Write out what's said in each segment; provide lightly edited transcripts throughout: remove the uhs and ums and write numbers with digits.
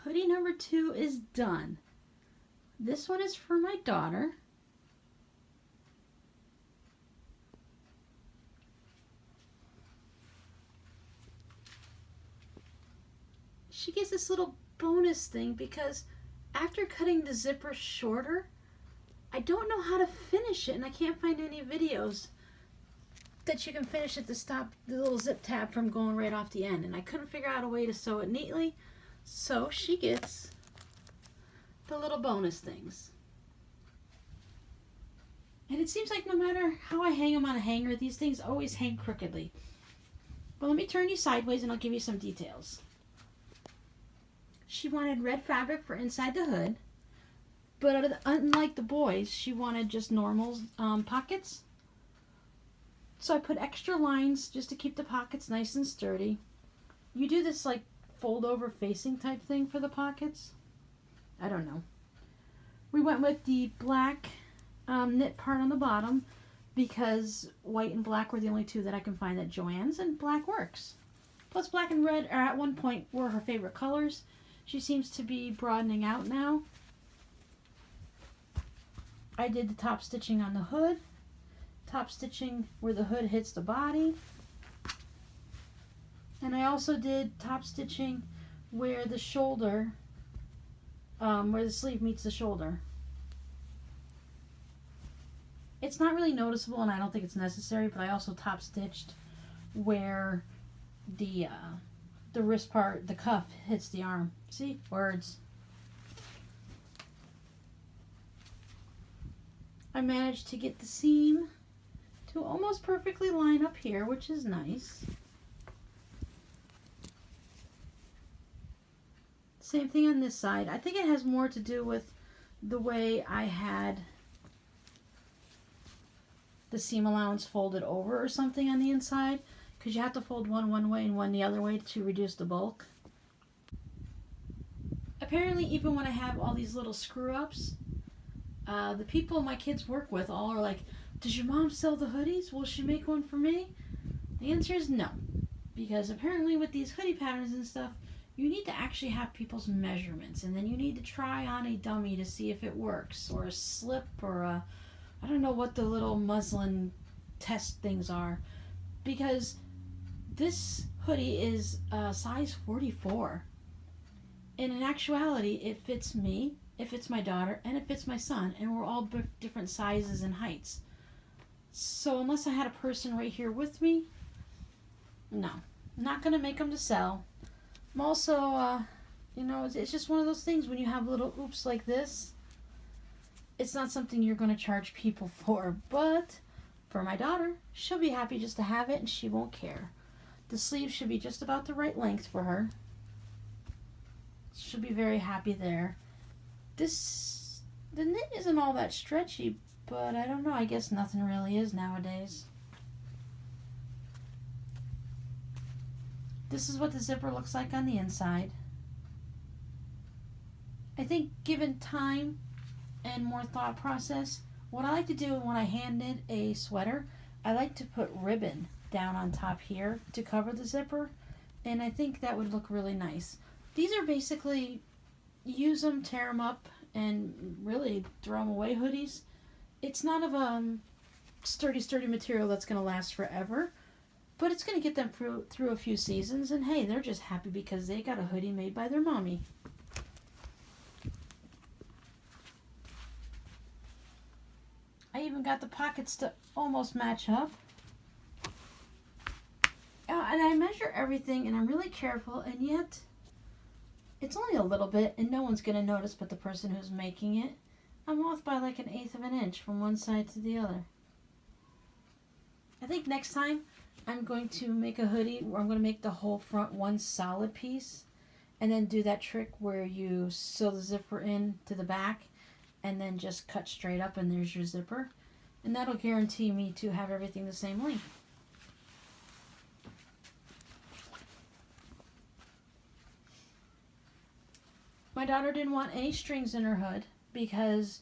Hoodie number 2 is done. This one is for my daughter. She gets this little bonus thing because after cutting the zipper shorter, I don't know how to finish it, and I can't find any videos that you can finish it to stop the little zip tab from going right off the end, and I couldn't figure out a way to sew it neatly, so she gets the little bonus things. And it seems like no matter how I hang them on a hanger, these things always hang crookedly. But let me turn you sideways and I'll give you some details. She wanted red fabric for inside the hood, but unlike the boys, she wanted just normal pockets. So I put extra lines just to keep the pockets nice and sturdy. You do this like fold over facing type thing for the pockets. I don't know. We went with the black knit part on the bottom because white and black were the only two that I can find at Joann's, and black works. Plus black and red are at one point were her favorite colors. She seems to be broadening out now. I did the top stitching on the hood. Top stitching where the hood hits the body. And I also did top stitching where the shoulder, where the sleeve meets the shoulder. It's not really noticeable and I don't think it's necessary, but I also top stitched where the wrist part, the cuff, hits the arm. See? Words. I managed to get the seam to almost perfectly line up here, which is nice. Same thing on this side. I think it has more to do with the way I had the seam allowance folded over or something on the inside, because you have to fold one way and one the other way to reduce the bulk. Apparently, even when I have all these little screw-ups, the people my kids work with all are like, does your mom sell the hoodies? Will she make one for me? The answer is no, because apparently with these hoodie patterns and stuff, you need to actually have people's measurements, and then you need to try on a dummy to see if it works, or a slip, or a, I don't know what the little muslin test things are, because this hoodie is size 44. And in actuality, it fits me, it fits my daughter, and it fits my son, and we're all different sizes and heights. So unless I had a person right here with me, no, I'm not going to make them to sell. I'm also, you know, it's just one of those things when you have little oops like this, it's not something you're going to charge people for, but for my daughter, she'll be happy just to have it and she won't care. The sleeve should be just about the right length for her. She'll be very happy there. The knit isn't all that stretchy, but I don't know, I guess nothing really is nowadays. This is what the zipper looks like on the inside. I think given time and more thought process, what I like to do when I hand knit a sweater, I like to put ribbon down on top here to cover the zipper, and I think that would look really nice. These are basically use them, tear them up, and really throw them away hoodies. It's not of a sturdy material that's going to last forever, but it's going to get them through a few seasons, and hey, they're just happy because they got a hoodie made by their mommy. I even got the pockets to almost match up. And I measure everything, and I'm really careful, and yet it's only a little bit, and no one's going to notice but the person who's making it. I'm off by like 1/8 of an inch from one side to the other. I think next time I'm going to make a hoodie where I'm going to make the whole front one solid piece, and then do that trick where you sew the zipper in to the back and then just cut straight up and there's your zipper. And that'll guarantee me to have everything the same length. My daughter didn't want any strings in her hood because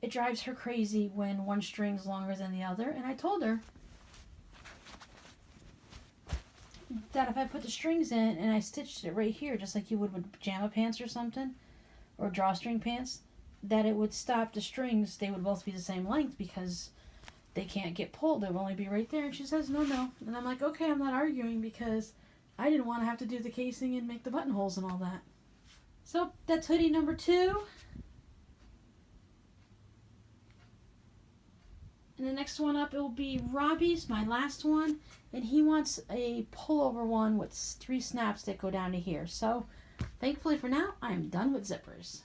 it drives her crazy when one string's longer than the other, and I told her that if I put the strings in and I stitched it right here, just like you would with pajama pants or something, or drawstring pants, that it would stop the strings. They would both be the same length because they can't get pulled. They will only be right there. And she says, no, no. And I'm like, okay, I'm not arguing because I didn't want to have to do the casing and make the buttonholes and all that. So that's hoodie number 2. And the next one up, it will be Robbie's, my last one. And he wants a pullover one with 3 snaps that go down to here. So thankfully for now, I'm done with zippers.